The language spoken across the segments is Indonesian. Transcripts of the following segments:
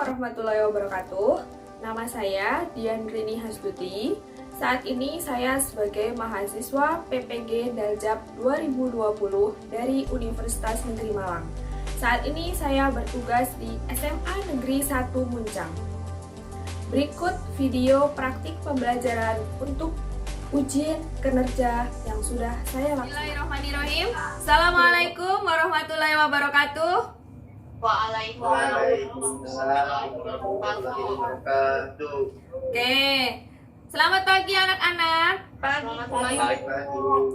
warahmatullahi wabarakatuh. Nama saya Dian Rini Hasduti. Saat ini saya sebagai mahasiswa PPG Daljab 2020 dari Universitas Negeri Malang. Saat ini saya bertugas di SMA Negeri 1 Muncang. Berikut video praktik pembelajaran untuk ujian kinerja yang sudah saya lakukan. Bismillahirrahmanirrahim. Assalamualaikum warahmatullahi wabarakatuh. Waalaikumsalam warahmatullahi wabarakatuh. Oke, selamat pagi anak-anak. Pagi.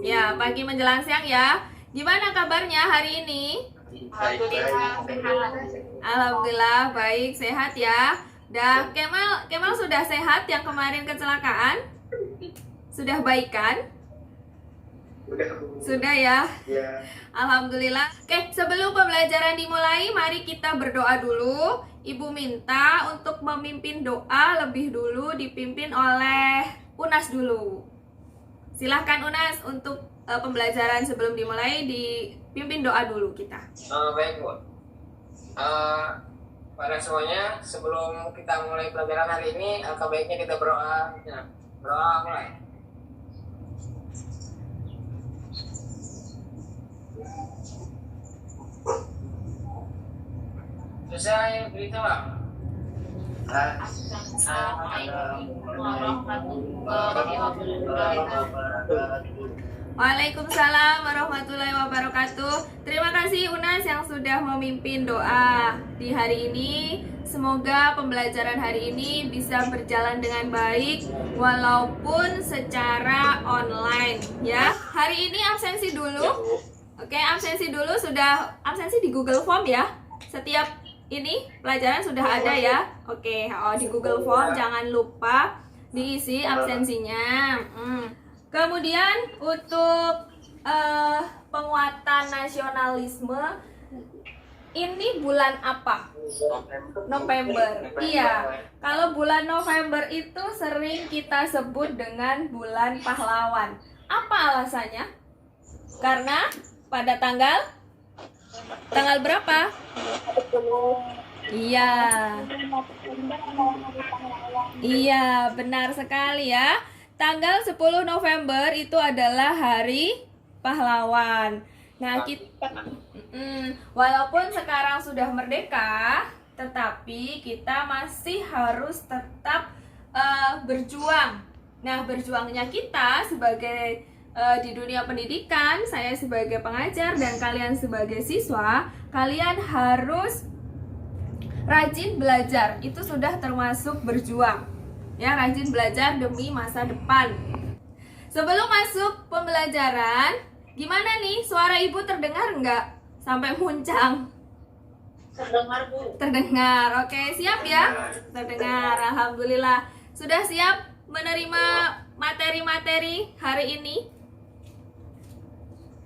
Ya, pagi menjelang siang ya. Gimana kabarnya hari ini? Alhamdulillah baik, sehat ya. Dah, Kemal sudah sehat yang kemarin kecelakaan? Sudah baik kan? Sudah ya. Ya. Alhamdulillah. Oke, sebelum pembelajaran dimulai, mari kita berdoa dulu. Ibu minta untuk memimpin doa lebih dulu dipimpin oleh Unas dulu. Silahkan Unas untuk pembelajaran sebelum dimulai dipimpin doa dulu kita. Baik Bu. Pada semuanya, sebelum kita mulai pelajaran hari ini, alangkah baiknya kita berdoa. Ya, berdoa mulai. Selesai berita Bang. Waalaikumsalam warahmatullahi wabarakatuh. Terima kasih Unas yang sudah memimpin doa di hari ini. Semoga pembelajaran hari ini bisa berjalan dengan baik walaupun secara online ya. Hari ini absensi dulu. Oke, absensi dulu, sudah absensi di Google Form ya. Setiap ini pelajaran sudah ada ya. Oke, di Google Form jangan lupa diisi absensinya. Kemudian untuk penguatan nasionalisme, ini bulan apa? November. Iya. Kalau bulan November itu sering kita sebut dengan bulan pahlawan. Apa alasannya? Karena pada tanggal berapa? Iya. Iya, benar sekali ya. Tanggal 10 November itu adalah Hari Pahlawan. Nah, walaupun sekarang sudah merdeka, tetapi kita masih harus tetap berjuang. Nah, berjuangnya kita sebagai di dunia pendidikan, saya sebagai pengajar dan kalian sebagai siswa, kalian harus rajin belajar. Itu sudah termasuk berjuang. Ya, rajin belajar demi masa depan. Sebelum masuk pembelajaran, gimana nih? Suara ibu terdengar nggak? Sampai muncang. Terdengar Bu. Terdengar. Oke, siap ya? Terdengar. Alhamdulillah. Sudah siap menerima materi-materi hari ini?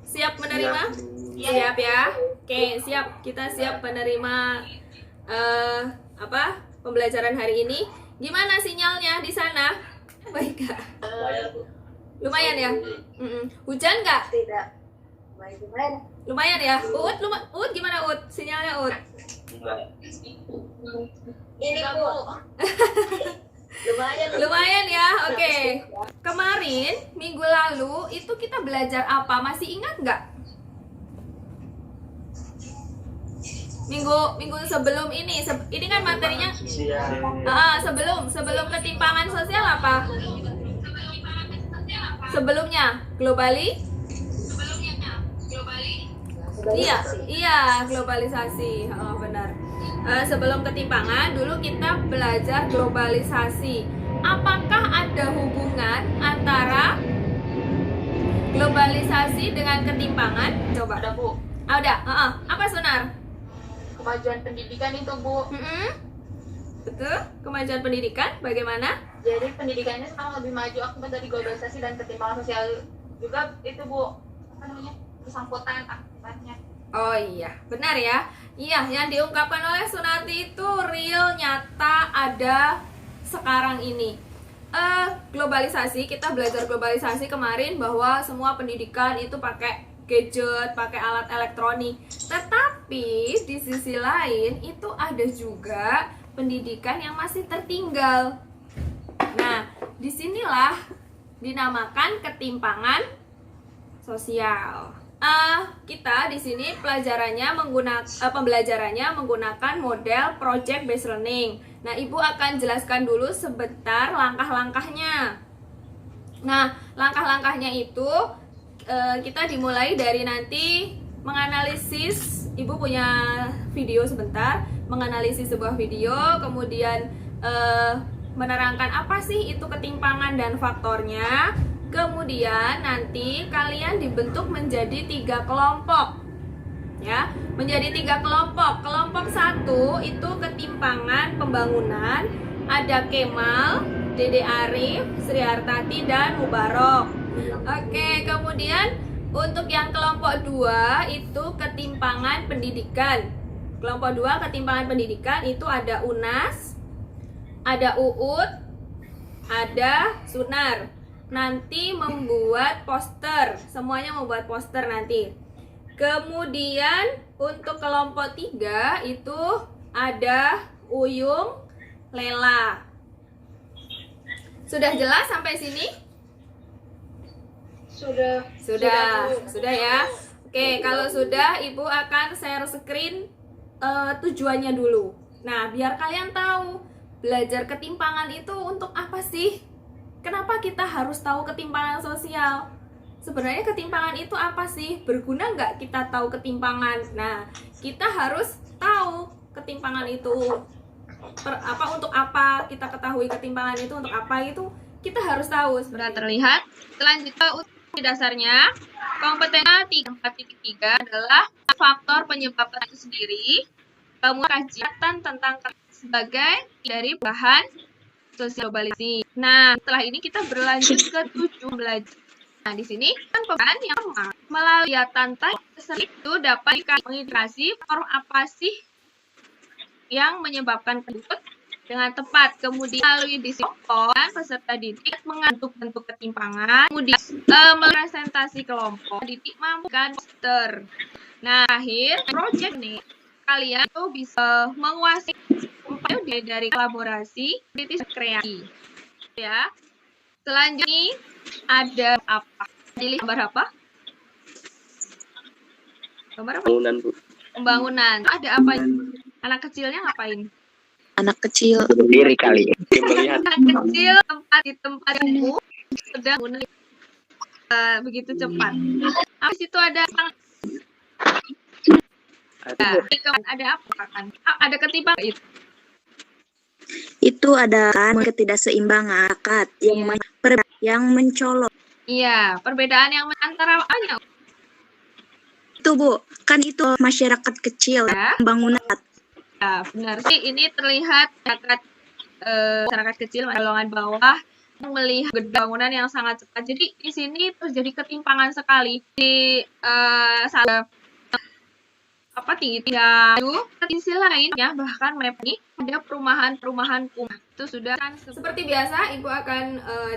Siap menerima? Siap ya. Oke, siap. Kita siap menerima pembelajaran hari ini. Gimana sinyalnya di sana? Baik gak? Lumayan ya? Hujan nggak? Tidak. Baik, lumayan. Lumayan ya? Uut gimana Uut? Sinyalnya Uut? Ini Bu. Lumayan ya? Oke. Kemarin, minggu lalu, itu kita belajar apa? Masih ingat nggak? Minggu sebelum ini kan materinya sebelum ketimpangan sosial apa? Sebelumnya Iya, globalisasi. Benar. Sebelum ketimpangan dulu kita belajar globalisasi. Apakah ada hubungan antara globalisasi dengan ketimpangan? Coba. Ada Bu. Ada. Apa Sunar? Kemajuan pendidikan itu Bu. Betul. Kemajuan pendidikan bagaimana? Jadi pendidikannya sekarang lebih maju akibat dari globalisasi dan ketimpangan sosial juga itu Bu. Apa namanya? Kesangkutan akibatnya. Oh iya, benar ya. Iya, yang diungkapkan oleh Sunarti itu real, nyata, ada sekarang ini. Globalisasi, kita belajar globalisasi kemarin bahwa semua pendidikan itu pakai gadget, pakai alat elektronik. Tetapi di sisi lain itu ada juga pendidikan yang masih tertinggal. Nah, disinilah dinamakan ketimpangan sosial. Kita di sini pembelajarannya menggunakan model project based learning. Nah, Ibu akan jelaskan dulu sebentar langkah-langkahnya. Nah, langkah-langkahnya itu kita dimulai dari nanti menganalisis. Ibu punya video sebentar, menganalisis sebuah video, kemudian menerangkan apa sih itu ketimpangan dan faktornya. Kemudian nanti kalian dibentuk menjadi 3 kelompok, ya, menjadi 3 kelompok. Kelompok 1 itu ketimpangan pembangunan, ada Kemal, Dede Arif, Sri Hartati, dan Mubarok. Oke, kemudian untuk yang kelompok 2 itu ketimpangan pendidikan. Kelompok 2 ketimpangan pendidikan itu ada Unas, ada Uut, ada Sunar. Nanti membuat poster, semuanya membuat poster nanti. Kemudian untuk kelompok 3 itu ada Uyung, Lela. Sudah jelas sampai sini? Sudah ya. Oke, kalau sudah Ibu akan share screen tujuannya dulu. Nah, biar kalian tahu belajar ketimpangan itu untuk apa sih? Kenapa kita harus tahu ketimpangan sosial? Sebenarnya ketimpangan itu apa sih? Berguna nggak kita tahu ketimpangan? Nah, kita harus tahu ketimpangan itu untuk apa, kita ketahui ketimpangan itu untuk apa, itu kita harus tahu. Sudah terlihat. Selanjutnya uji dasarnya, kompetensi 4.3 adalah faktor penyebab itu sendiri, kemudian kajian tentang sebagai dari bahan sosial globalisasi. Nah, setelah ini kita berlanjut ke 7 belajar. Nah, di sini kan pembahasan yang sama. Melalui tantangan itu dapat mengidentifikasi faktor apa sih yang menyebabkan tersebut dengan tepat. Kemudian melalui disiplin peserta didik mengantuk bentuk ketimpangan. Kemudian merepresentasi kelompok didik mampukan poster. Nah, akhir project nih kalian itu bisa menguasai dari kolaborasi kritis kreasi, ya. Selanjutnya ada apa? Pilih gambar apa? Gambar apa? Bangunan, Bu. Pembangunan. Ada apa? Anak kecilnya ngapain? Anak kecil berdiri kali. Melihat Anak kecil di tempat itu sedang begitu cepat. Habis itu ada apa kan? Ada ketimpangan itu. itu ada kan ketidakseimbangan bakat yang mencolok. Iya, perbedaan yang antara banyak. Itu Bu, kan itu masyarakat kecil, Ya. pembangunan. Ya, benar sih. Ini terlihat masyarakat kecil, golongan bawah yang melihat bangunan yang sangat cepat. Jadi di sini terjadi ketimpangan sekali di tinggi di sisi lain ya, bahkan map ini ada perumahan rumah. Itu sudah kan seperti biasa. Ibu akan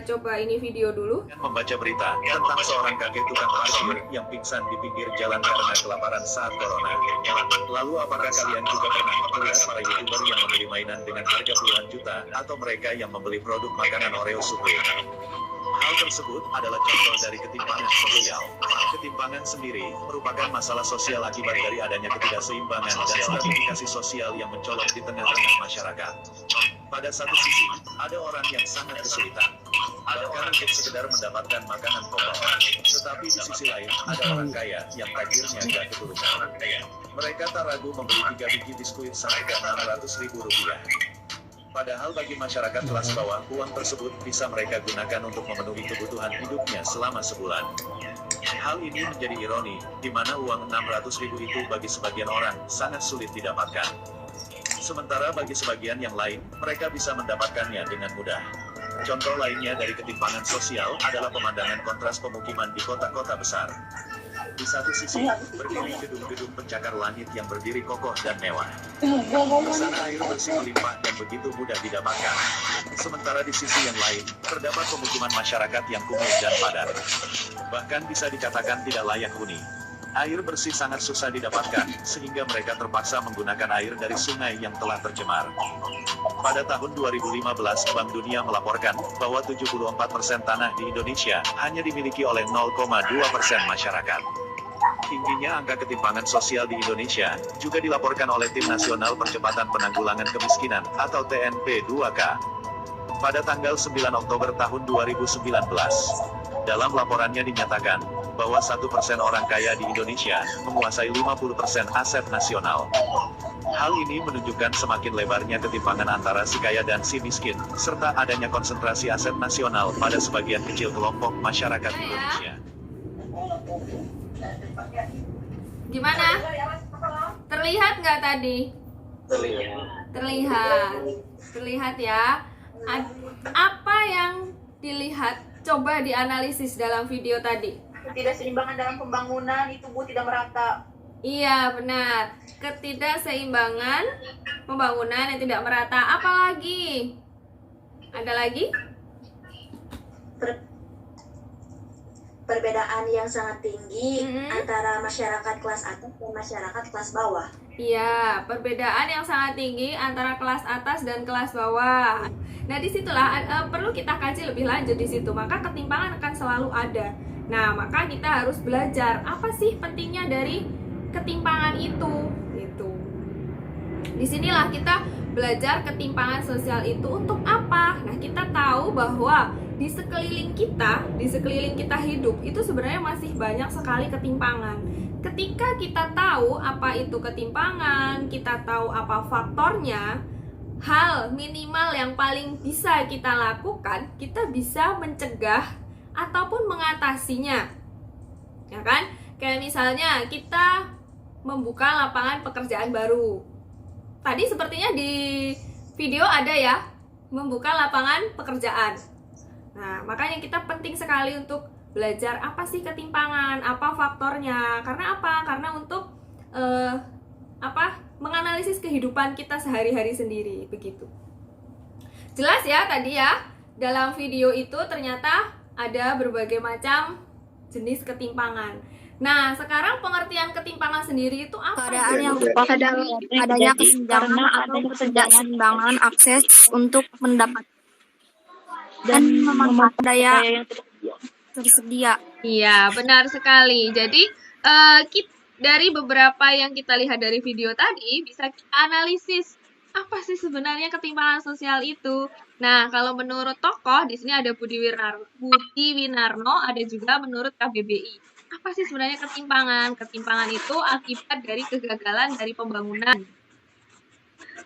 coba ini video dulu. Membaca berita tentang seorang kakek tukang parkir yang pingsan di pinggir jalan karena kelaparan saat corona. Lalu apakah kalian juga pernah melihat para YouTuber yang membeli mainan dengan harga puluhan juta atau mereka yang membeli produk makanan Oreo Supreme? Hal tersebut adalah contoh dari ketimpangan sosial. Ketimpangan sendiri merupakan masalah sosial akibat dari adanya ketidakseimbangan dan stratifikasi sosial yang mencolok di tengah-tengah masyarakat. Pada satu sisi, ada orang yang sangat kesulitan, bahkan untuk sekedar mendapatkan makanan pokok. Tetapi di sisi lain, ada orang kaya yang takdirnya gak keturunan. Mereka tak ragu membeli 3 biji biskuit seharga Rp600.000. Padahal bagi masyarakat kelas bawah, uang tersebut bisa mereka gunakan untuk memenuhi kebutuhan hidupnya selama sebulan. Hal ini menjadi ironi, di mana uang Rp600.000 itu bagi sebagian orang sangat sulit didapatkan. Sementara bagi sebagian yang lain, mereka bisa mendapatkannya dengan mudah. Contoh lainnya dari ketimpangan sosial adalah pemandangan kontras pemukiman di kota-kota besar. Di satu sisi, berdiri gedung-gedung pencakar langit yang berdiri kokoh dan mewah. Di sana air bersih melimpah dan begitu mudah didapatkan. Sementara di sisi yang lain, terdapat pemukiman masyarakat yang kumuh dan padat. Bahkan bisa dikatakan tidak layak huni. Air bersih sangat susah didapatkan, sehingga mereka terpaksa menggunakan air dari sungai yang telah tercemar. Pada tahun 2015, Bank Dunia melaporkan bahwa 74% tanah di Indonesia hanya dimiliki oleh 0,2% masyarakat. Tingginya angka ketimpangan sosial di Indonesia juga dilaporkan oleh Tim Nasional Percepatan Penanggulangan Kemiskinan atau TNP 2K pada tanggal 9 Oktober tahun 2019. Dalam laporannya dinyatakan bahwa 1% orang kaya di Indonesia menguasai 50% aset nasional. Hal ini menunjukkan semakin lebarnya ketimpangan antara si kaya dan si miskin, serta adanya konsentrasi aset nasional pada sebagian kecil kelompok masyarakat Indonesia. Gimana? Terlihat nggak tadi? Terlihat ya. Apa yang dilihat? Coba dianalisis dalam video tadi. Ketidakseimbangan dalam pembangunan itu Bu tidak merata. Iya, benar. Ketidakseimbangan pembangunan yang tidak merata. Apa lagi? Ada lagi? Perbedaan yang sangat tinggi antara masyarakat kelas atas dan masyarakat kelas bawah. Iya, perbedaan yang sangat tinggi antara kelas atas dan kelas bawah. Nah, disitulah perlu kita kaji lebih lanjut di situ. Maka ketimpangan akan selalu ada. Nah, maka kita harus belajar apa sih pentingnya dari ketimpangan itu. Gitu. Disinilah kita belajar ketimpangan sosial itu untuk apa. Nah, kita tahu bahwa di sekeliling kita hidup itu sebenarnya masih banyak sekali ketimpangan. Ketika kita tahu apa itu ketimpangan, kita tahu apa faktornya, hal minimal yang paling bisa kita lakukan, kita bisa mencegah ataupun mengatasinya. Ya kan? Kayak misalnya kita membuka lapangan pekerjaan baru. Tadi sepertinya di video ada ya, membuka lapangan pekerjaan. Nah, makanya kita penting sekali untuk belajar apa sih ketimpangan, apa faktornya. Karena apa? Karena untuk menganalisis kehidupan kita sehari-hari sendiri, begitu. Jelas ya tadi ya, dalam video itu ternyata ada berbagai macam jenis ketimpangan. Nah, sekarang pengertian ketimpangan sendiri itu apa? Keadaan yang tepat adanya kesenjangan atau ketidakseimbangan akses untuk mendapat dan memanfaatkan daya yang tersedia. Iya, benar sekali. Jadi, dari beberapa yang kita lihat dari video tadi, bisa kita analisis apa sih sebenarnya ketimpangan sosial itu. Nah, kalau menurut tokoh, di sini ada Budi Winarno, ada juga menurut KBBI. Apa sih sebenarnya ketimpangan? Ketimpangan itu akibat dari kegagalan dari pembangunan.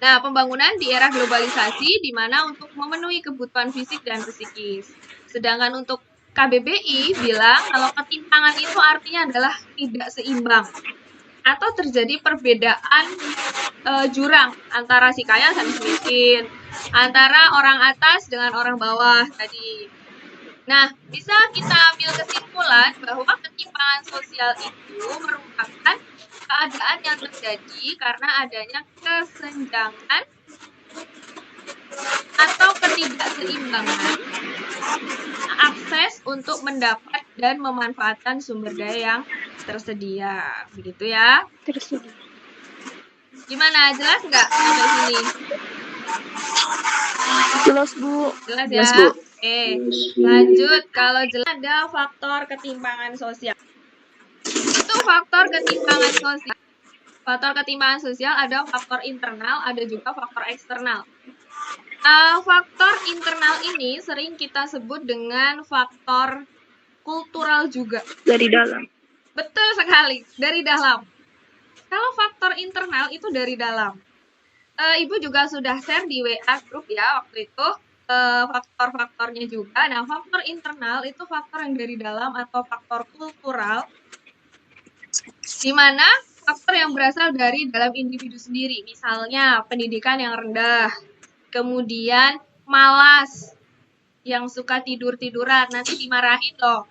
Nah, pembangunan di era globalisasi di mana untuk memenuhi kebutuhan fisik dan psikis. Sedangkan untuk KBBI bilang kalau ketimpangan itu artinya adalah tidak seimbang atau terjadi perbedaan jurang antara si kaya dan si miskin, antara orang atas dengan orang bawah tadi. Nah, bisa kita ambil kesimpulan bahwa ketimpangan sosial itu merupakan keadaan yang terjadi karena adanya kesenjangan atau ketidakseimbangan akses untuk mendapat dan memanfaatkan sumber daya yang tersedia. Begitu ya. Tersedia. Gimana? Jelas nggak sampai sini? Jelas, Bu. Jelas ya? Oke, lanjut. Kalau jelas ada faktor ketimpangan sosial. Itu faktor ketimpangan sosial. Faktor ketimpangan sosial ada faktor internal, ada juga faktor eksternal. Faktor internal ini sering kita sebut dengan faktor kultural juga. Dari dalam. Betul sekali, dari dalam. Kalau faktor internal itu dari dalam. Ibu juga sudah share di WA group ya waktu itu faktor-faktornya juga. Nah, faktor internal itu faktor yang dari dalam atau faktor kultural, di mana faktor yang berasal dari dalam individu sendiri. Misalnya pendidikan yang rendah, kemudian malas, yang suka tidur-tiduran, nanti dimarahin loh.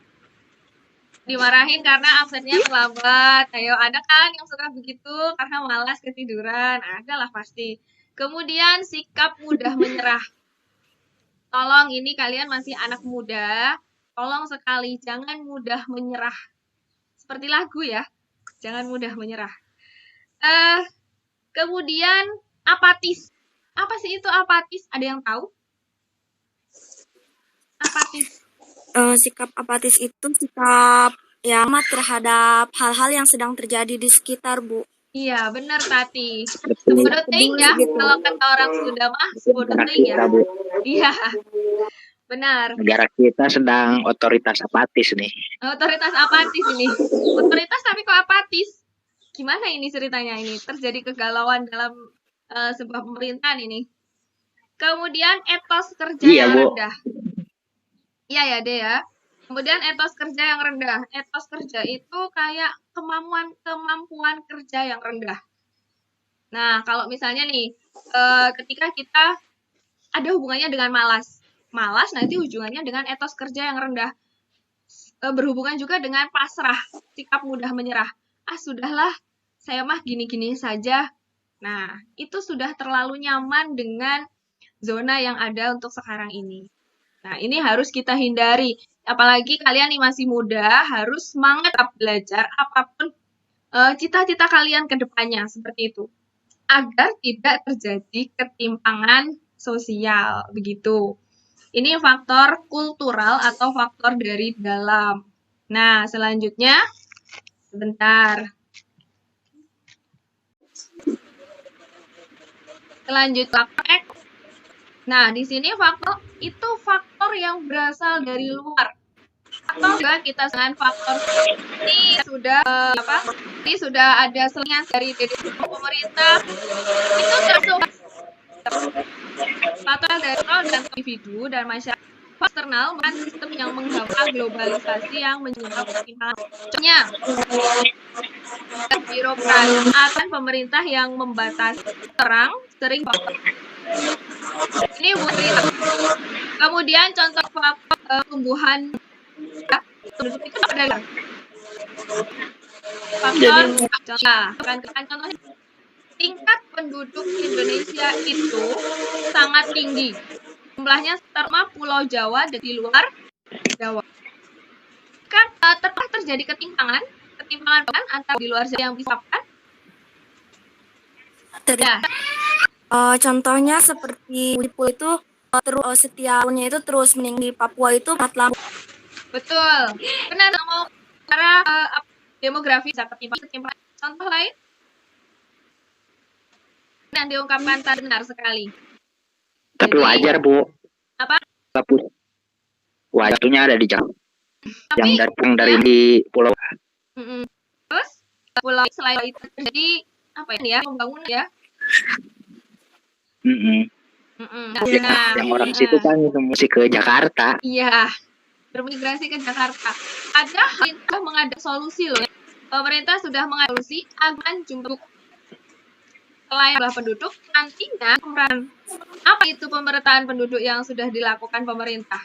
Dimarahin karena absennya terlambat. Ayo, ada kan yang suka begitu karena malas ketiduran? Ada lah pasti. Kemudian sikap mudah menyerah. Tolong ini kalian masih anak muda, tolong sekali jangan mudah menyerah. Seperti lagu ya. Jangan mudah menyerah. Kemudian apatis. Apa sih itu apatis? Ada yang tahu? Apatis. Sikap apatis itu sikap yang amat terhadap hal-hal yang sedang terjadi di sekitar, Bu. Iya, benar Tati. Sebodoh ting ya, kalau kata orang Sunda mah sebodoh ting ya. Iya, benar. Negara kita sedang otoritas apatis nih. Otoritas apatis ini. Otoritas tapi kok apatis? Gimana ini ceritanya ini? Terjadi kegalauan dalam sebuah pemerintahan ini. Kemudian etos kerja Iya, yang Bu. rendah. Iya ya, Dea ya. Kemudian etos kerja yang rendah. Etos kerja itu kayak kemampuan kerja yang rendah. Nah, kalau misalnya nih, ketika kita ada hubungannya dengan malas. Malas nanti hubungannya dengan etos kerja yang rendah. Berhubungan juga dengan pasrah, sikap mudah menyerah. Ah, sudahlah, saya mah gini-gini saja. Nah, itu sudah terlalu nyaman dengan zona yang ada untuk sekarang ini. Nah, ini harus kita hindari. Apalagi kalian nih masih muda, harus semangat belajar apapun cita-cita kalian ke depannya, seperti itu. Agar tidak terjadi ketimpangan sosial, begitu. Ini faktor kultural atau faktor dari dalam. Nah, selanjutnya, sebentar. Selanjutnya, nah, di sini faktor itu faktor yang berasal dari luar. Atau juga kita dengan faktor ini sudah ini sudah ada selingan dari pemerintah. Itu termasuk faktor dari dan individu dan masyarakat eksternal bukan sistem yang menghambat globalisasi yang menyebabkan ketimpangan. Contohnya, birokrasi atau pemerintah yang membatasi orang sering ini pemerintah. Kemudian contoh faktor pertumbuhan penduduk itu adalah faktor contohnya tingkat penduduk Indonesia itu sangat tinggi. Jumlahnya terutama Pulau Jawa dan di luar Jawa. Kan terjadi ketimpangan antara di luar Jawa yang bisa kan? Contohnya seperti Pulau itu terus setiap tahunnya itu terus meninggi. Papua itu lama. Betul. Benar, mau cara demografi bisa ketimpangan. Contoh lain yang diungkapkan tadi benar sekali. Tapi Jadi, wajar, Bu. Apa? Wajarnya ada di Jawa. Tapi, Yang datang dari di pulau. Terus pulau selain itu jadi apa ya pembangunan ya? Yang orang situ kan mesti ke Jakarta. Iya, bermigrasi ke Jakarta. Ada pemerintah mengada solusi loh. Pemerintah sudah mengada solusi agar jumlah selain jumlah penduduk nantinya apa itu pemerataan penduduk yang sudah dilakukan pemerintah?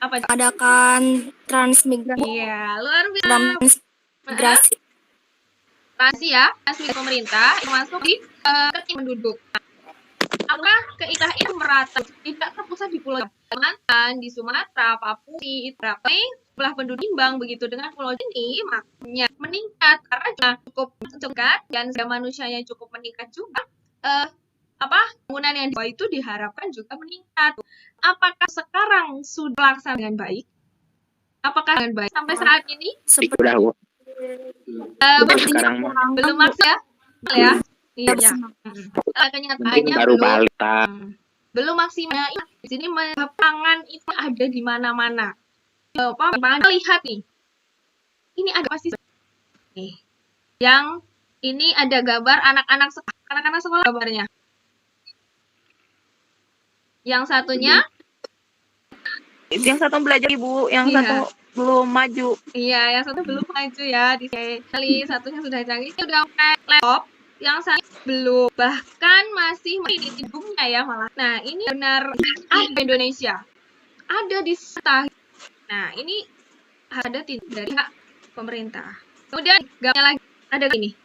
Apa? Adakan transmigrasi. Iya, luar biasa. Transmigrasi. Transmigrasi pemerintah yang masuk di ketim penduduk. Apakah keindahan itu merata, tidak terpusat di Pulau Kalimantan, di Sumatera, Papua, itu jumlah penduduk imbang begitu dengan pulau ini makanya meningkat karena cukup dekat dan manusianya cukup meningkat juga. Bangunan yang di bawah itu diharapkan juga meningkat. Apakah sekarang sudah dilaksanakan dengan baik? Apakah dengan baik sampai saat ini? Udah, Bu. Sekarang belum maksimal ya. Iya. Kenyataannya baru belum balik. belum maksimal. Di sini pangan itu ada di mana-mana. Pangan lihat nih. Ini ada pasti nih. Yang ini ada gambar anak-anak sekolah gambarnya. Yang satunya yang satu belajar Ibu, yang satu belum maju. Iya, yang satu belum maju ya. Di kali satunya sudah canggih, sudah pakai laptop, yang satu belum. Bahkan masih di hidungnya ya malah. Nah, ini benar ada di Indonesia. Ada di Seta. Nah, ini ada dari hak pemerintah. Kemudian gambarnya lagi ada gini.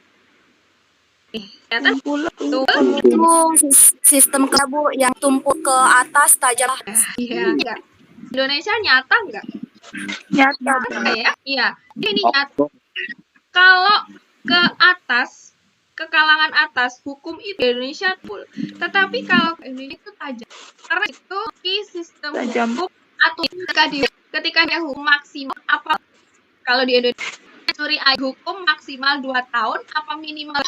Ternyata itu sistem Bu yang tumpuk ke atas tajam. iya enggak. Indonesia nyata enggak? Nyata. Nyata ya? Iya. Ini nyata. Kalau ke atas, ke kalangan atas, hukum itu di Indonesia full. Tetapi kalau ke Indonesia itu tajam. Karena itu sistem Tajam. hukum atau ketika dia hukum maksimal apa? Kalau di Indonesia curi hukum maksimal 2 tahun apa minimal?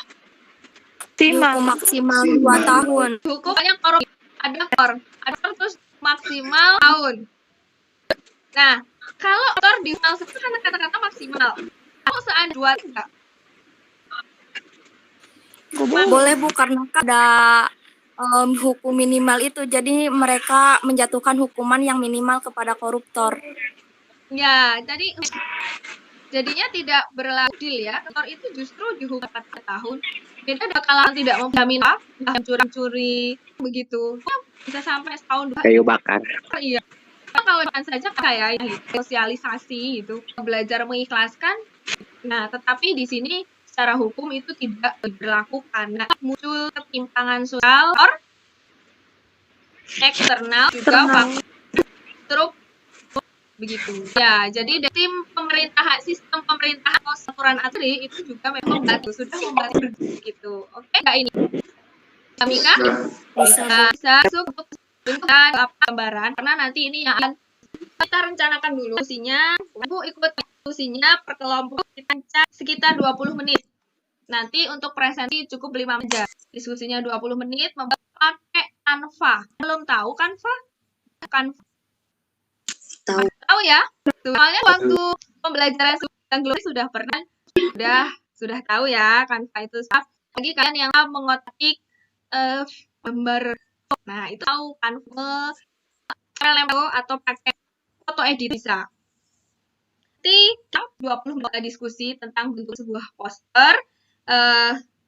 Hukum maksimal 2 tahun. Hukumnya korupsi. Ada terus maksimal tahun. Nah, kalau di maksimal itu kan kata-kata maksimal. Kalau seandainya 2 enggak? Boleh Bu, karena ada hukum minimal itu, jadi mereka menjatuhkan hukuman yang minimal kepada koruptor. Ya, jadinya tidak berlaku adil ya. Koruptor itu justru dihukum 4 tahun. Beda kalau tidak menjamin curi begitu. Ya, bisa sampai setahun 2 Kayu bakar. Iya. Kalau saja kayak sosialisasi gitu, belajar mengikhlaskan. Nah, tetapi di sini secara hukum itu tidak berlaku karena muncul ketimpangan sosial eksternal juga faktor begitu. Ya, jadi tim sistem pemerintahan aturan atri itu juga memang sudah membantu gitu. Oke, enggak ini? Mika bisa masuk bentukan gambaran karena nanti ini yang akan kita rencanakan dulu diskusinya. Bu ikut diskusinya per kelompok kita sekitar 20 menit. Nanti untuk presentasi cukup 5 menit. Diskusinya 20 menit pakai Canva. Belum tahu Canva? Canva. Tahu ya? Soalnya waktu pembelajaran sudah pernah sudah tahu ya Canva itu. Lagi kalian yang mengotik gambar. Nah, itu tahu Canva atau pakai foto edit bisa. Nanti 20 menit diskusi tentang bentuk sebuah poster.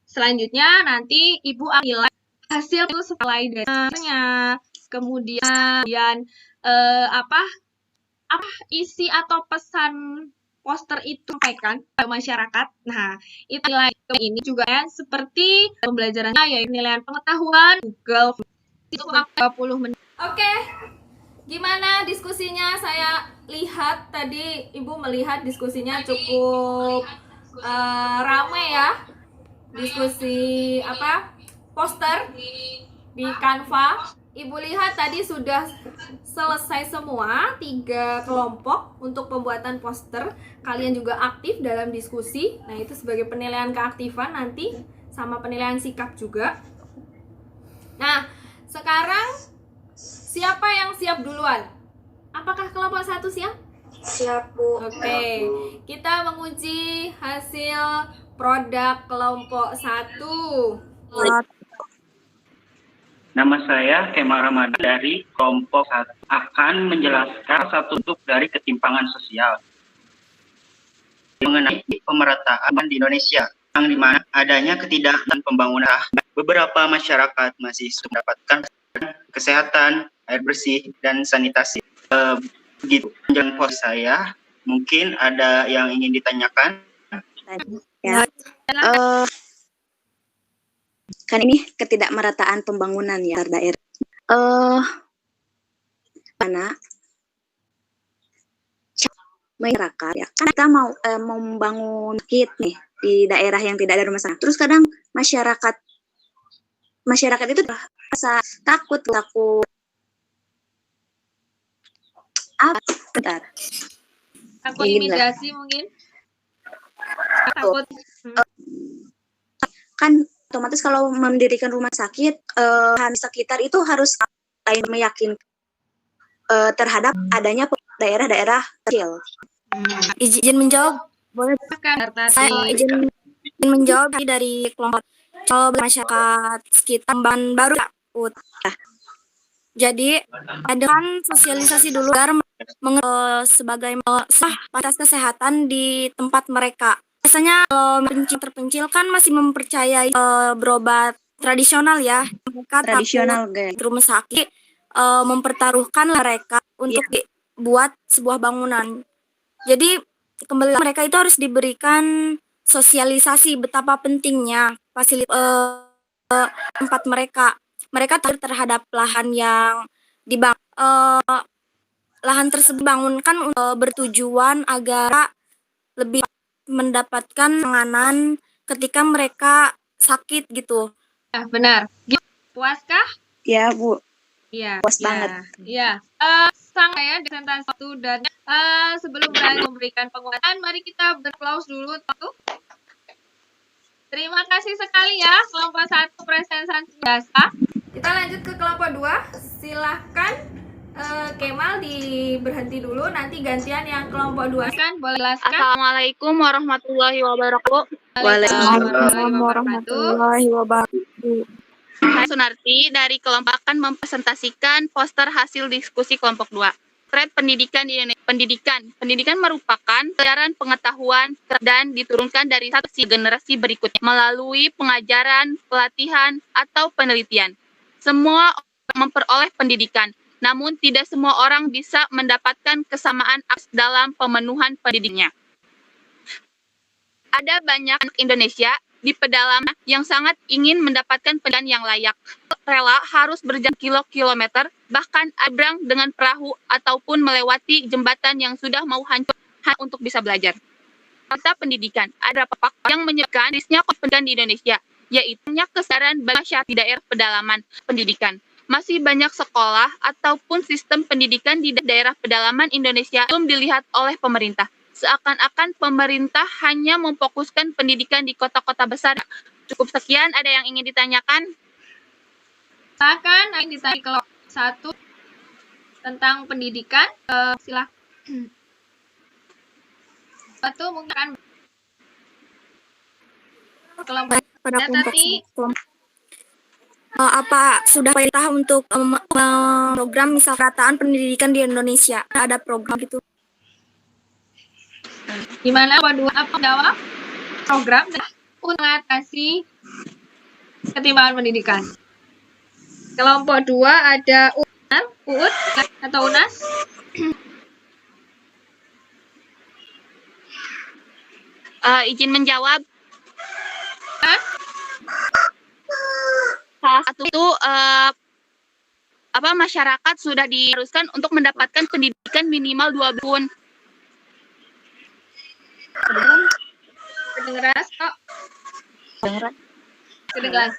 Selanjutnya nanti Ibu ambil hasil itu slide-nya, kemudian apa isi atau pesan poster itu sampaikan ke masyarakat. Nah, itu nilai ini juga ya seperti pembelajarannya yaitu penilaian pengetahuan Google itu 20 menit. Oke. Gimana diskusinya? Saya lihat tadi Ibu melihat diskusinya cukup ramai ya. Diskusi poster di Canva. Ibu lihat tadi sudah selesai semua 3 kelompok untuk pembuatan poster. Kalian juga aktif dalam diskusi. Nah, itu sebagai penilaian keaktifan nanti sama penilaian sikap juga. Nah, sekarang siapa yang siap duluan? Apakah kelompok 1 siap? Siap, Bu. Oke, kita menguji hasil produk kelompok 1. Nama saya Kemal Ramadan dari kelompok 1 akan menjelaskan satu bentuk dari ketimpangan sosial mengenai pemerataan di Indonesia, yang dimana adanya ketidakadaan pembangunan. Beberapa masyarakat masih mendapatkan kesehatan, air bersih, dan sanitasi. Begitu panjang pos saya. Mungkin ada yang ingin ditanyakan? Ya. Kan ini ketidakmerataan pembangunan ya daerah. Mana masyarakat ya kan kita mau membangun kit nih di daerah yang tidak ada rumah sakit. Terus kadang masyarakat itu rasa takut bentar. Takut intimidasi mungkin. Takut. Kan otomatis kalau mendirikan rumah sakit di sekitar itu harus meyakinkan terhadap adanya daerah-daerah kecil. Izin menjawab, boleh? Saya izin menjawab dari kelompok masyarakat sekitar Ban Baru. Jadi ada kan sosialisasi dulu agar sebagai fasilitas kesehatan di tempat mereka. Biasanya terpencil kan masih mempercayai berobat tradisional ya. Mereka Tradisional di rumah sakit mempertaruhkan mereka untuk buat sebuah bangunan. Jadi kembali mereka itu harus diberikan sosialisasi betapa pentingnya fasilitas tempat mereka. Mereka terhadap lahan yang dibangun. lahan tersebut bangunkan bertujuan agar lebih mendapatkan penanganan ketika mereka sakit gitu. Ya, benar. Puaskah? Ya, Bu. Iya. Puas banget. Iya. Sang ya presentasi satu dan sebelum berakhir memberikan penguatan, mari kita beraplaus dulu tuh. Terima kasih sekali ya kelompok 1 presentasi biasa. Kita lanjut ke kelompok 2. Silahkan Kemal berhenti dulu, nanti gantian yang kelompok 2 kan, boleh jelaskan. Assalamualaikum warahmatullahi wabarakatuh. Waalaikumsalam warahmatullahi wabarakatuh. Saya Sunarti dari kelompok akan mempresentasikan poster hasil diskusi kelompok 2. Thread pendidikan di Indonesia. Pendidikan merupakan pelajaran pengetahuan dan diturunkan dari satu generasi berikutnya melalui pengajaran, pelatihan, atau penelitian. Semua orang memperoleh pendidikan, namun tidak semua orang bisa mendapatkan kesamaan akses dalam pemenuhan pendidiknya. Ada banyak anak Indonesia di pedalaman yang sangat ingin mendapatkan pendidikan yang layak. Rela harus berjalan kilometer, bahkan abrang dengan perahu ataupun melewati jembatan yang sudah mau hancur untuk bisa belajar. Kata pendidikan, ada beberapa faktor yang menyebabkan risnya pendidikan di Indonesia, yaitu kesadaran bagi masyarakat di daerah pedalaman pendidikan. Masih banyak sekolah ataupun sistem pendidikan di daerah pedalaman Indonesia belum dilihat oleh pemerintah. Seakan-akan pemerintah hanya memfokuskan pendidikan di kota-kota besar. Cukup sekian, ada yang ingin ditanyakan? Silakan yang ditanya kelompok 1 tentang pendidikan. Silakan. Satu mungkin akan kelompok Pada kelompok tadi apa sudah perintah untuk program misal perataan pendidikan di Indonesia? Ada program gitu. gimana kedua apa jawab program untuk mengatasi ketimpangan pendidikan. Kelompok 2 ada Uut atau Unas. Izin menjawab. Salah satu itu masyarakat sudah diharuskan untuk mendapatkan pendidikan minimal 2 tahun. Kedengeran kok? Kedengeran.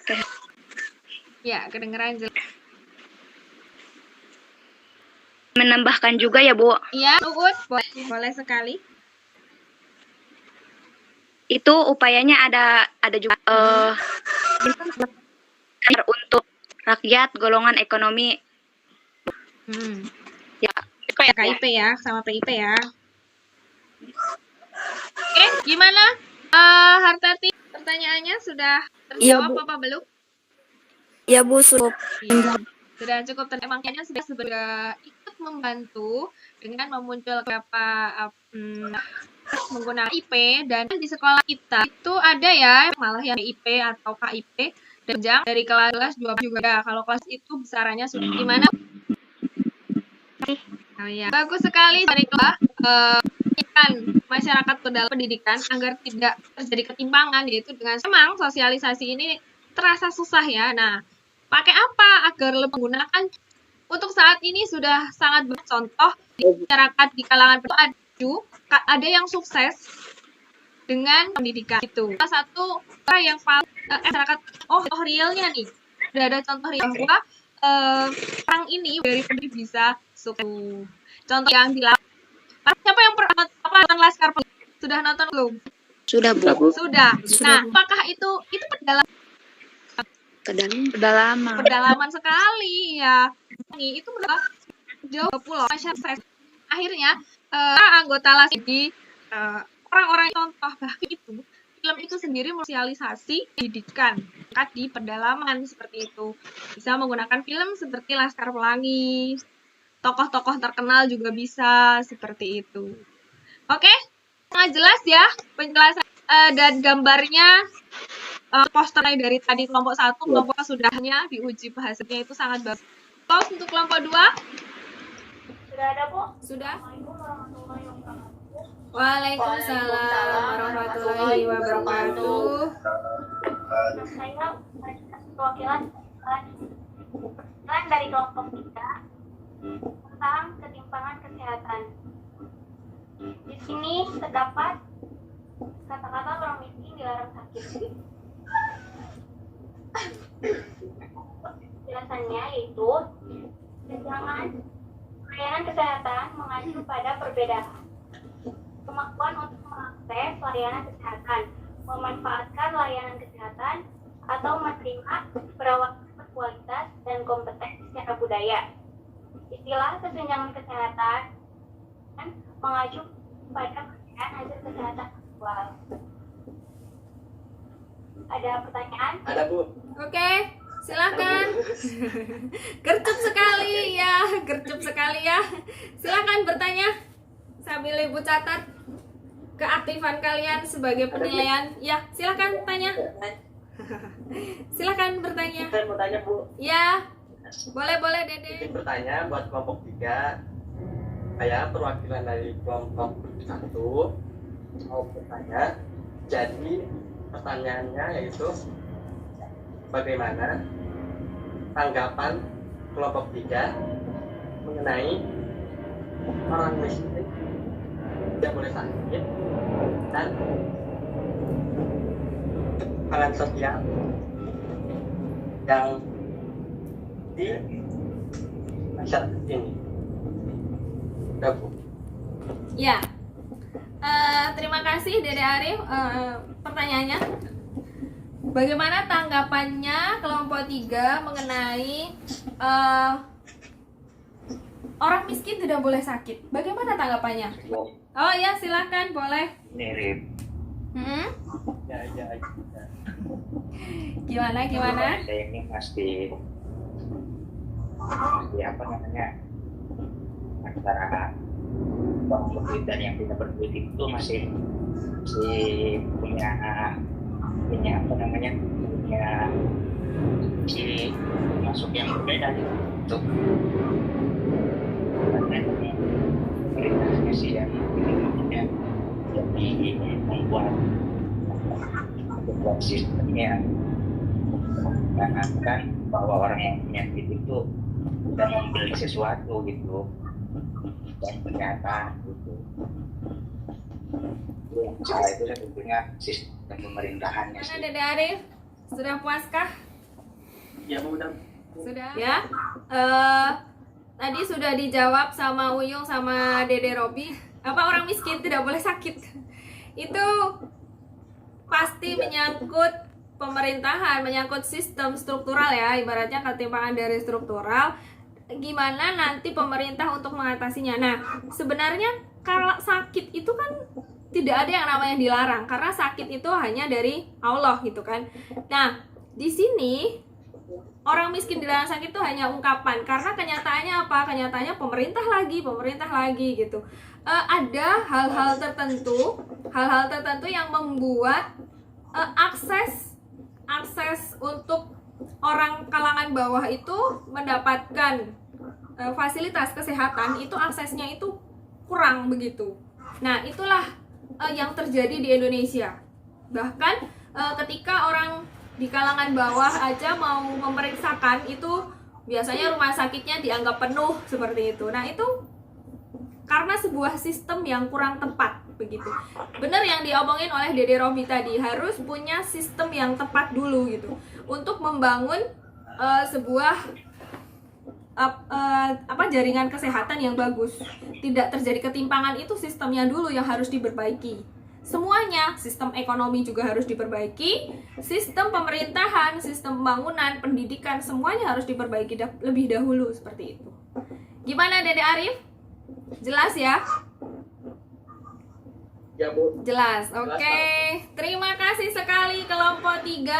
Ya, kedengeran jelas. Menambahkan juga ya, Bu. Iya, Uut, boleh sekali. Itu upayanya ada juga untuk rakyat golongan ekonomi. Ya, KIP ya, sama PIP ya. Oke, gimana? Hartati, pertanyaannya sudah terjawab apa belum? Ya, Bu, sudah. Sudah cukup. Emangnya sudah ikut membantu dengan memunculkan beberapa menggunakan IP, dan di sekolah kita itu ada ya malah yang IP atau KIP dan jam dari kelas 12 juga. Kalau kelas itu besarannya sudah gimana? Oh ya, bagus sekali dari kelas masyarakat ke dalam pendidikan agar tidak terjadi ketimpangan, yaitu dengan memang sosialisasi ini terasa susah ya. Nah, pakai apa agar lebih menggunakan? Untuk saat ini sudah sangat banyak contoh di masyarakat di kalangan ada yang sukses dengan pendidikan itu. Salah satu yang paling masyarakat realnya nih, udah ada contoh real bahwa orang ini dari pendidik bisa sukses. Contoh yang dilakukan siapa yang nonton Laskar Pelangi? Sudah nonton belum? Sudah, Bu. Sudah. Nah, apakah itu pedalaman sekali ya. Itu berapa jauh pulau masyarakat. Akhirnya anggota Laskar di orang-orang contoh bahkan itu film itu sendiri sosialisasi pendidikan di pedalaman seperti itu. Bisa menggunakan film seperti Laskar Pelangi. Tokoh-tokoh terkenal juga bisa seperti itu. Oke, sangat jelas ya penjelasan dan gambarnya posternya dari tadi kelompok 1, kelompok sudahnya diuji bahasanya itu sangat bagus. Terus untuk kelompok 2 sudah ada, Bu? Sudah. Waalaikumsalam warahmatullahi wabarakatuh. Saya perwakilan dari kelompok 3 tentang ketimpangan kesehatan. Di sini terdapat kata-kata orang miskin dilarang sakit. Penjelasannya yaitu tunjangan layanan kesehatan mengacu pada perbedaan kemampuan untuk mengakses layanan kesehatan, memanfaatkan layanan kesehatan, atau menerima perawatan berkualitas dan kompeten secara budaya. Istilah kesenjangan kesehatan mengacu pada perbedaan hasil kesehatan aktual. Ada pertanyaan? Ada, Bu. Oke, silakan. Gercep sekali ya. Silakan bertanya sambil Ibu catat keaktifan kalian sebagai penilaian. Ya, silakan tanya. Silakan bertanya. Saya mau tanya, Bu. Ya, boleh Dede. Izin bertanya buat kelompok 3. Saya perwakilan dari kelompok 1 mau bertanya. Jadi pertanyaannya yaitu bagaimana tanggapan kelompok 3 mengenai orang miskin tidak boleh sakit dan ketimpangan sosial yang di masyarakat ini. Udah, Bu. Ya, terima kasih Dede Arif pertanyaannya. Bagaimana tanggapannya kelompok 3 mengenai orang miskin tidak boleh sakit? Bagaimana tanggapannya? Oh ya, silakan, boleh. Mirip. Ya. Gimana? Saya ini pasti apa namanya, antara orang berduit dan yang tidak berduit itu masih punya apa namanya, punya masuk yang berbeda gitu. Karena ini pemerintahnya sih yang jadi membuat sistemnya mengatakan bahwa orang yang punya duit itu tidak membeli sesuatu gitu, dan ternyata gitu. Yang salah itu sebetulnya sistem pemerintahannya sih. Mana Dede Arif? Sudah puaskah? Ya, Bu, udah. Sudah. Ya. Tadi sudah dijawab sama Uyung sama Dede Robi. Apa orang miskin tidak boleh sakit? Itu pasti menyangkut pemerintahan, menyangkut sistem struktural ya, ibaratnya ketimpangan dari struktural. Gimana nanti pemerintah untuk mengatasinya? Nah, sebenarnya kalau sakit itu kan tidak ada yang namanya dilarang, karena sakit itu hanya dari Allah gitu kan. Nah, di sini orang miskin dilarang sakit itu hanya ungkapan, karena kenyataannya apa? Kenyataannya pemerintah lagi gitu. Ada hal-hal tertentu yang membuat akses untuk orang kalangan bawah itu mendapatkan fasilitas kesehatan itu aksesnya itu kurang begitu. Nah, itulah yang terjadi di Indonesia. Bahkan ketika orang di kalangan bawah aja mau memeriksakan itu biasanya rumah sakitnya dianggap penuh seperti itu. Nah, itu karena sebuah sistem yang kurang tepat begitu. Benar yang diomongin oleh Dede Robi tadi, harus punya sistem yang tepat dulu gitu untuk membangun sebuah jaringan kesehatan yang bagus. Tidak terjadi ketimpangan, itu sistemnya dulu yang harus diperbaiki. Semuanya, sistem ekonomi juga harus diperbaiki, sistem pemerintahan, sistem pembangunan, pendidikan, semuanya harus diperbaiki lebih dahulu seperti itu. Gimana Dede Arif? Jelas ya? Ya, Bu. Jelas. Oke. Terima kasih sekali kelompok 3.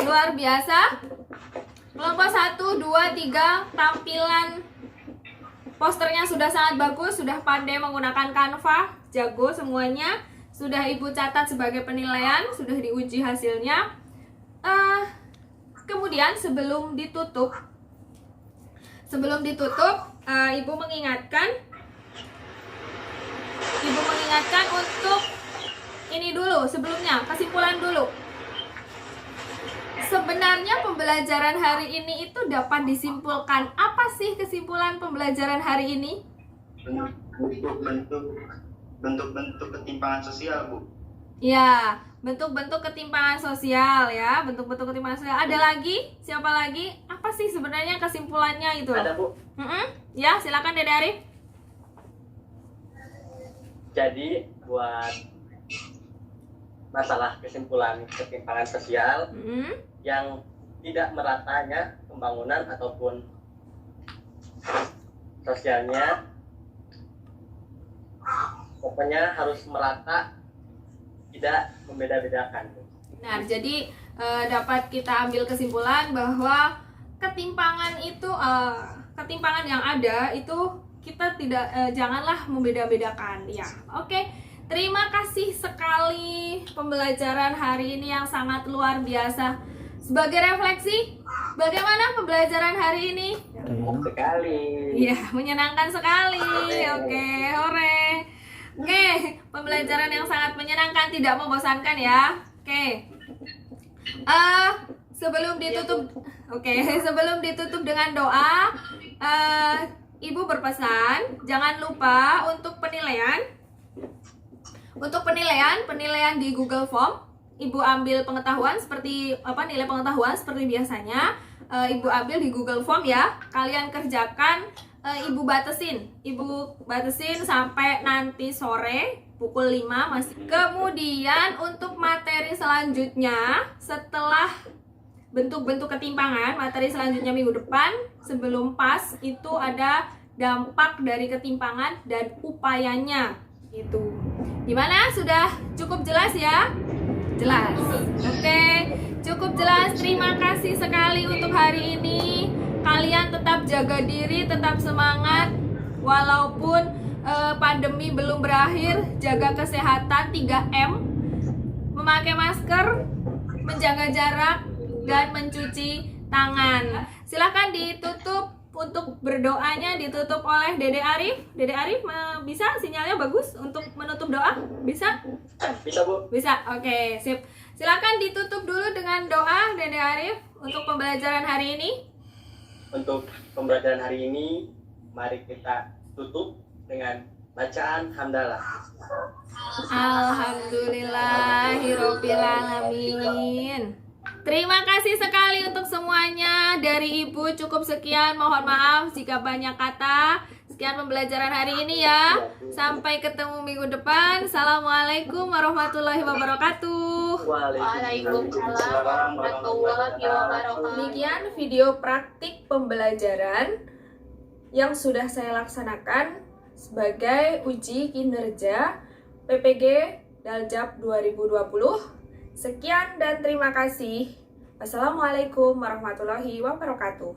Luar biasa. Kelompok 1, 2, 3 tampilan posternya sudah sangat bagus, sudah pandai menggunakan Canva, jago semuanya. Sudah Ibu catat sebagai penilaian, sudah diuji hasilnya. Kemudian sebelum ditutup, Ibu mengingatkan untuk ini dulu, sebelumnya kesimpulan dulu. sebenarnya pembelajaran hari ini itu dapat disimpulkan apa sih kesimpulan pembelajaran hari ini? Bentuk-bentuk ketimpangan sosial, Bu. Ya, bentuk-bentuk ketimpangan sosial ya, bentuk-bentuk ketimpangan sosial. Ada lagi? Siapa lagi? Apa sih sebenarnya kesimpulannya itu? Ada, Bu. Ya, silakan Dede Arif. Jadi buat masalah kesimpulan ketimpangan sosial yang tidak meratanya pembangunan ataupun sosialnya, pokoknya harus merata, tidak membeda-bedakan. Nah, jadi dapat kita ambil kesimpulan bahwa ketimpangan yang ada itu kita tidak janganlah membeda-bedakan ya. Oke. Terima kasih sekali pembelajaran hari ini yang sangat luar biasa. Sebagai refleksi, bagaimana pembelajaran hari ini? Sekali. Iya, menyenangkan sekali. Oke, hore. Oke, pembelajaran yang sangat menyenangkan, tidak membosankan ya. Oke. Sebelum ditutup dengan doa, Ibu berpesan jangan lupa untuk penilaian di Google Form. Ibu ambil pengetahuan seperti nilai pengetahuan seperti biasanya. Ibu ambil di Google Form ya. Kalian kerjakan, Ibu batasin sampai nanti sore pukul 5 masih. Kemudian untuk materi selanjutnya setelah bentuk-bentuk ketimpangan, materi selanjutnya minggu depan sebelum PAS itu ada dampak dari ketimpangan dan upayanya. Itu gimana? Sudah cukup jelas ya? Jelas. Oke, cukup jelas. Terima kasih sekali untuk hari ini. Kalian tetap jaga diri, tetap semangat walaupun pandemi belum berakhir. Jaga kesehatan 3M, memakai masker, menjaga jarak, dan mencuci tangan. Silahkan ditutup. Untuk berdoanya ditutup oleh Dede Arif. Dede Arif bisa sinyalnya bagus untuk menutup doa? Bisa? Bisa, Bu. Bisa. Oke, sip. Silakan ditutup dulu dengan doa Dede Arif untuk pembelajaran hari ini. Untuk pembelajaran hari ini, mari kita tutup dengan bacaan hamdalah. Alhamdulillahirobbilalamin. Terima kasih sekali untuk semuanya. Dari Ibu cukup sekian. Mohon maaf jika banyak kata. Sekian pembelajaran hari ini ya. Sampai ketemu minggu depan. Assalamualaikum warahmatullahi wabarakatuh. Waalaikumsalam warahmatullahi wabarakatuh. Demikian video praktik pembelajaran yang sudah saya laksanakan sebagai uji kinerja PPG Daljab 2020. Sekian dan terima kasih. Wassalamualaikum warahmatullahi wabarakatuh.